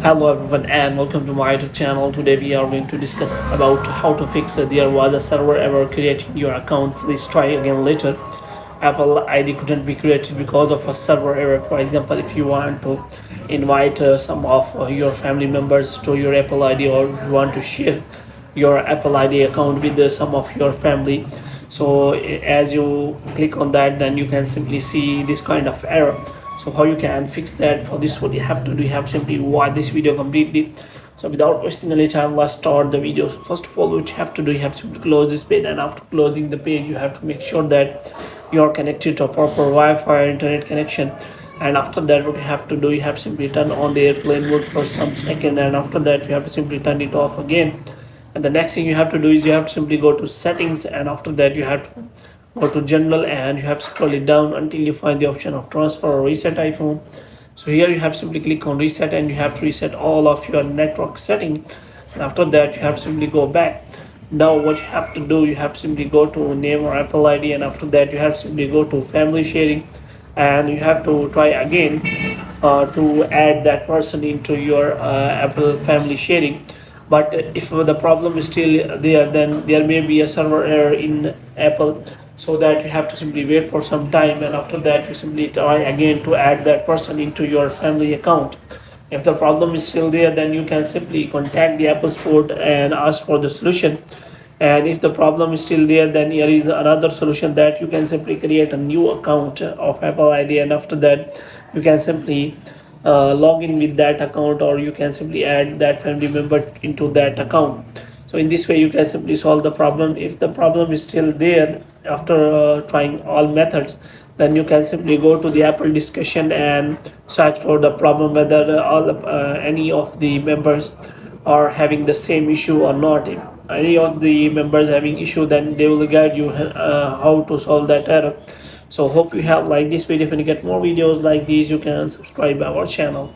Hello everyone and welcome to my YouTube channel. Today we are going to discuss about how to fix there was a server error creating your account. Please try again later. Apple ID couldn't be created because of a server error. For example, if you want to invite some of your family members to your Apple ID, or you want to share your Apple ID account with some of your family, so as you click on that, then you can simply see this kind of error. So how you can fix that? For this, what you have to do, you have to simply watch this video completely. So without wasting any time, let's start the video. So first of all, what you have to do, you have to close this page, and after closing the page, you have to make sure that you are connected to a proper Wi-Fi internet connection. And after that, what you have to do, you have to simply turn on the airplane mode for some second, and after that you have to simply turn it off again. And the next thing you have to do is you have to simply go to settings, and after that you have to go to general, and you have to scroll it down until you find the option of transfer or reset iPhone. So here you have to simply click on reset, and you have to reset all of your network setting, and after that you have to simply go back. Now what you have to do, you have to simply go to name or Apple ID, and after that you have to simply go to family sharing, and you have to try again to add that person into your Apple family sharing. But if the problem is still there, then there may be a server error in Apple, so that you have to simply wait for some time, and after that you simply try again to add that person into your family account. If the problem is still there, then you can simply contact the Apple support and ask for the solution. And if the problem is still there, then here is another solution, that you can simply create a new account of Apple ID, and after that you can simply log in with that account, or you can simply add that family member into that account. So in this way you can simply solve the problem. If the problem is still there after trying all methods, then you can simply go to the Apple discussion and search for the problem, whether any of the members are having the same issue or not. If any of the members having issue, then they will guide you how to solve that error. So hope you have liked this video. If you get more videos like these, you can subscribe our channel.